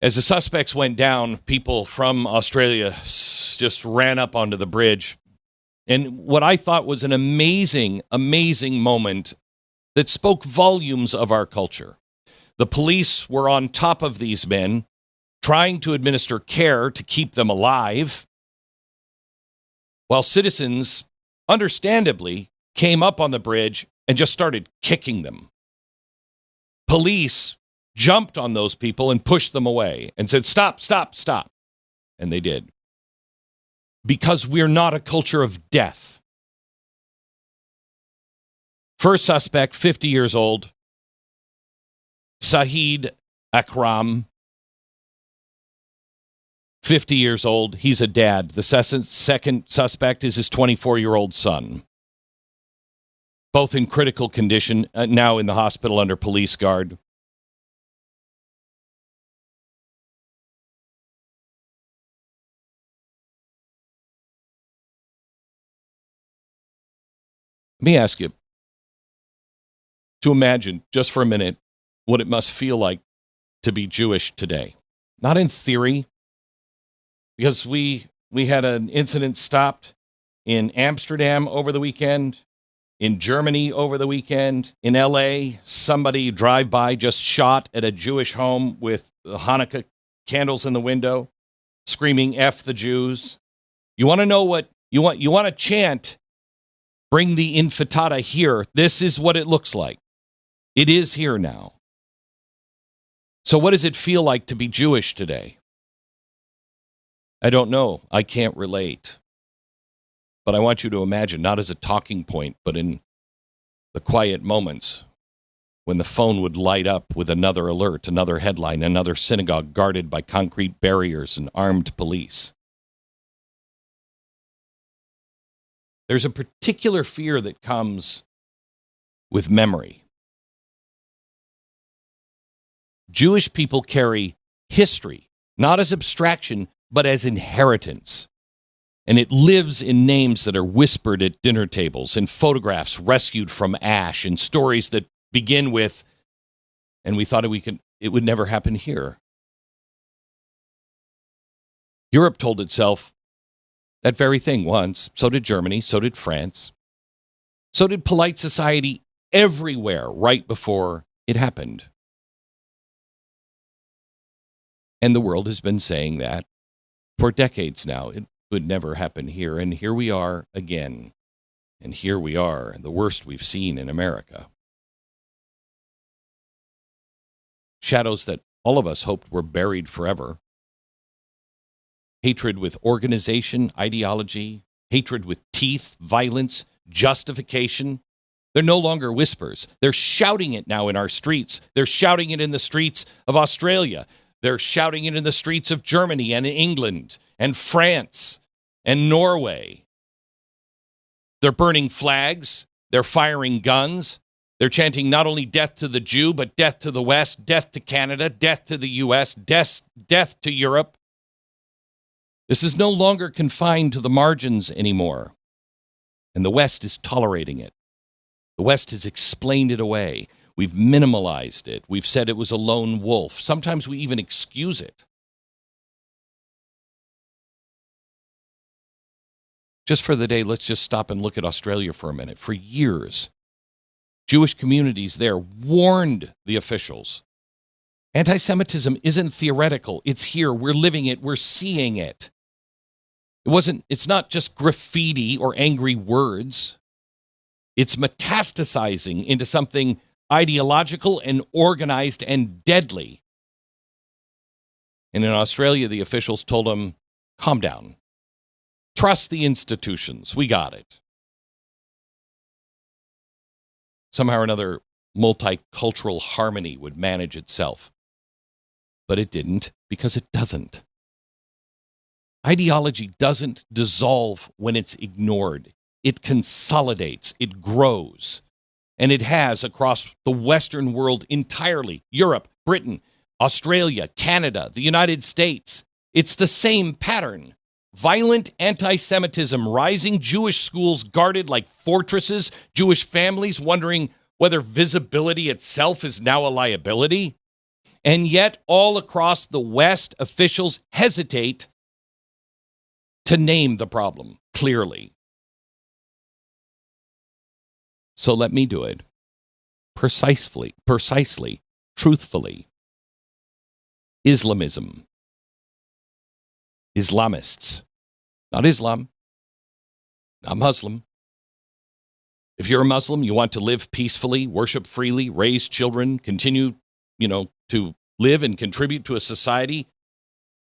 As the suspects went down, people from Australia just ran up onto the bridge. And what I thought was an amazing, amazing moment that spoke volumes of our culture. The police were on top of these men, trying to administer care to keep them alive, while citizens, understandably, came up on the bridge and just started kicking them. Police jumped on those people and pushed them away and said, "Stop, stop, stop." And they did. Because we're not a culture of death. First suspect, 50 years old, Saeed Akram, 50 years old. He's a dad. The second suspect is his 24-year-old son. Both in critical condition, now in the hospital under police guard. Let me ask you to imagine, just for a minute, what it must feel like to be Jewish today. Not in theory, because we had an incident stopped in Amsterdam over the weekend, in Germany over the weekend, in LA, somebody drive-by just shot at a Jewish home with Hanukkah candles in the window, screaming, "F the Jews." You want to know what, you want to chant, "Bring the intifada here." This is what it looks like. It is here now. So what does it feel like to be Jewish today? I don't know. I can't relate. But I want you to imagine, not as a talking point, but in the quiet moments when the phone would light up with another alert, another headline, another synagogue guarded by concrete barriers and armed police. There's a particular fear that comes with memory. Jewish people carry history, not as abstraction, but as inheritance. And it lives in names that are whispered at dinner tables, in photographs rescued from ash, in stories that begin with, "And we thought it would never happen here." Europe told itself that very thing once. So did Germany, so did France. So did polite society everywhere right before it happened. And the world has been saying that for decades now. It would never happen here. And here we are again. And here we are, the worst we've seen in America. Shadows that all of us hoped were buried forever. Hatred with organization, ideology, hatred with teeth, violence, justification. They're no longer whispers. They're shouting it now in our streets. They're shouting it in the streets of Australia. They're shouting it in the streets of Germany and England and France and Norway. They're burning flags. They're firing guns. They're chanting not only death to the Jew, but death to the West, death to Canada, death to the U.S., death to Europe. This is no longer confined to the margins anymore. And the West is tolerating it. The West has explained it away. We've minimalized it. We've said it was a lone wolf. Sometimes we even excuse it. Just for the day, let's just stop and look at Australia for a minute. For years, Jewish communities there warned the officials. Anti-Semitism isn't theoretical. It's here. We're living it. We're seeing it. It's not just graffiti or angry words. It's metastasizing into something ideological and organized and deadly. And in Australia, the officials told them, calm down. Trust the institutions. We got it. Somehow or another, multicultural harmony would manage itself. But it didn't, because it doesn't. Ideology doesn't dissolve when it's ignored. It consolidates. It grows. And it has across the Western world entirely. Europe, Britain, Australia, Canada, the United States. It's the same pattern. Violent anti-Semitism, rising Jewish schools guarded like fortresses, Jewish families wondering whether visibility itself is now a liability. And yet, all across the West, officials hesitate to name the problem clearly. So let me do it precisely, truthfully. Islamism. Islamists. Not Islam. Not Muslim. If you're a Muslim, you want to live peacefully, worship freely, raise children, continue, to live and contribute to a society,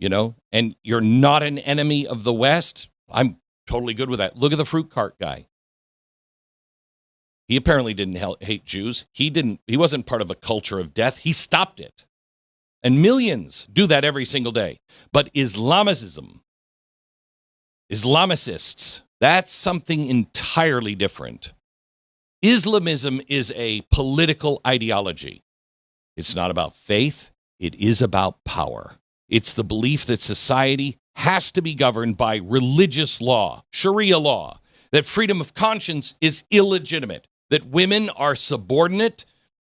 and you're not an enemy of the West, I'm totally good with that. Look at the fruit cart guy. He apparently didn't hate Jews. He wasn't part of a culture of death. He stopped it. And millions do that every single day. But Islamicists, that's something entirely different. Islamism is a political ideology. It's not about faith. It is about power. It's the belief that society has to be governed by religious law, Sharia law, that freedom of conscience is illegitimate, that women are subordinate,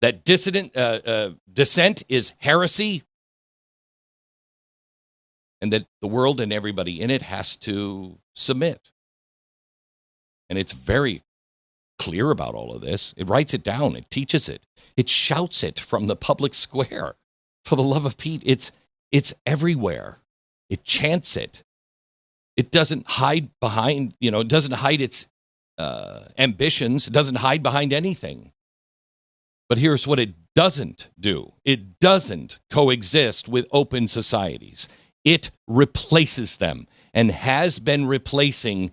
that dissent is heresy, and that the world and everybody in it has to submit. And it's very clear about all of this. It writes it down. It teaches it. It shouts it from the public square. For the love of Pete, it's everywhere. It chants it. It doesn't hide behind, it doesn't hide its ambitions. It doesn't hide behind anything. But here's what it doesn't do. It doesn't coexist with open societies. It replaces them and has been replacing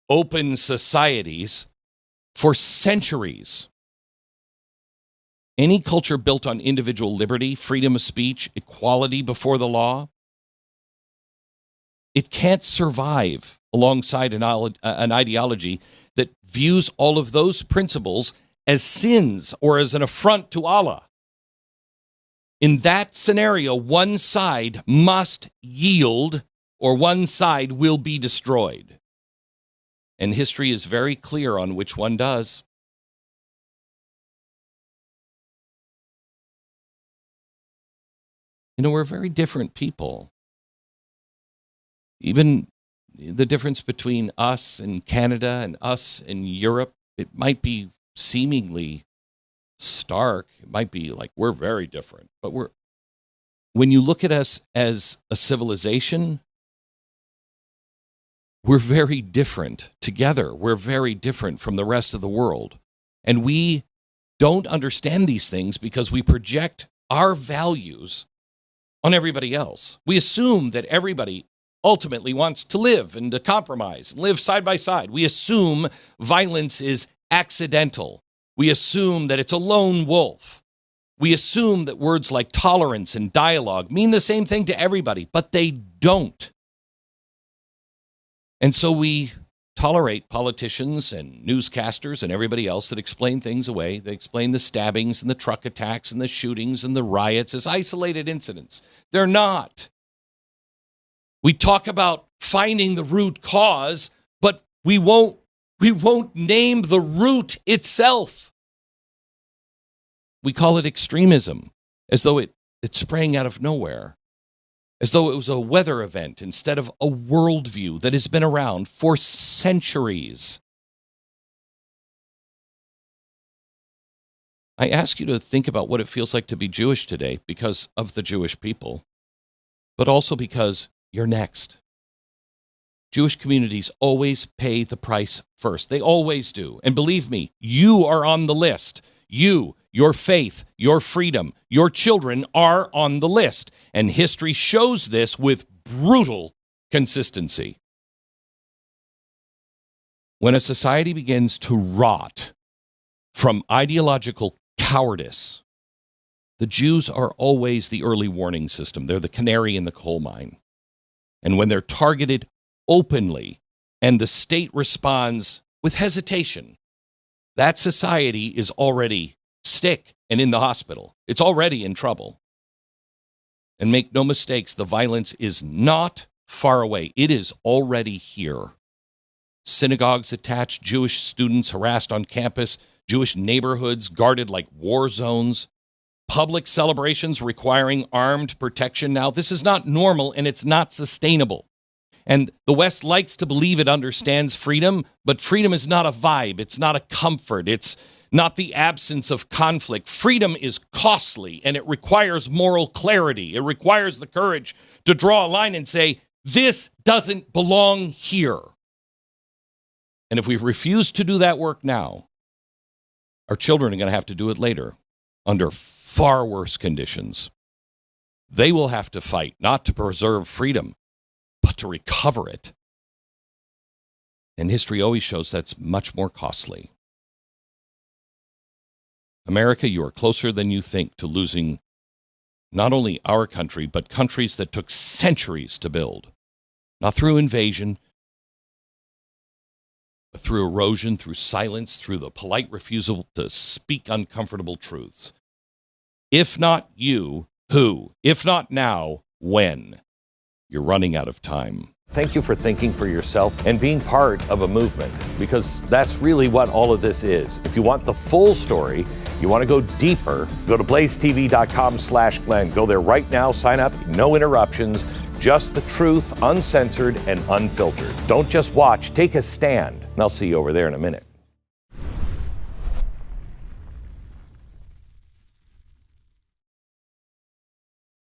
open societies for centuries. Any culture built on individual liberty, freedom of speech, equality before the law, it can't survive alongside an ideology that views all of those principles as sins or as an affront to Allah. In that scenario, one side must yield or one side will be destroyed. And history is very clear on which one does. We're very different people. Even the difference between us and Canada and us and Europe, it might be seemingly stark. It might be like we're very different. But when you look at us as a civilization, we're very different together. We're very different from the rest of the world. And we don't understand these things because we project our values on everybody else. We assume that everybody ultimately wants to live and to compromise, and live side by side. We assume violence is accidental. We assume that it's a lone wolf. We assume that words like tolerance and dialogue mean the same thing to everybody, but they don't. And so we tolerate politicians and newscasters and everybody else that explain things away. They explain the stabbings and the truck attacks and the shootings and the riots as isolated incidents. They're not. We talk about finding the root cause, but we won't name the root itself. We call it extremism, as though it sprang out of nowhere, as though it was a weather event instead of a worldview that has been around for centuries. I ask you to think about what it feels like to be Jewish today because of the Jewish people, but also because you're next. Jewish communities always pay the price first. They always do. And believe me, you are on the list. You, your faith, your freedom, your children are on the list. And history shows this with brutal consistency. When a society begins to rot from ideological cowardice, the Jews are always the early warning system. They're the canary in the coal mine. And when they're targeted openly and the state responds with hesitation, that society is already sick and in the hospital. It's already in trouble. And make no mistakes, the violence is not far away. It is already here. Synagogues attacked, Jewish students harassed on campus, Jewish neighborhoods guarded like war zones. public celebrations requiring armed protection now. This is not normal, and it's not sustainable. And the West likes to believe it understands freedom, but freedom is not a vibe. It's not a comfort. It's not the absence of conflict. Freedom is costly, and it requires moral clarity. It requires the courage to draw a line and say, this doesn't belong here. And if we refuse to do that work now, our children are going to have to do it later under far worse conditions. They will have to fight not to preserve freedom, but to recover it. And history always shows that's much more costly. America, you are closer than you think to losing not only our country, but countries that took centuries to build. Not through invasion, but through erosion, through silence, through the polite refusal to speak uncomfortable truths. If not you, who? If not now, when? You're running out of time. Thank you for thinking for yourself and being part of a movement, because that's really what all of this is. If you want the full story, you want to go deeper, go to blazetv.com/Glenn. Go there right now, sign up, no interruptions, just the truth, uncensored and unfiltered. Don't just watch, take a stand. And I'll see you over there in a minute.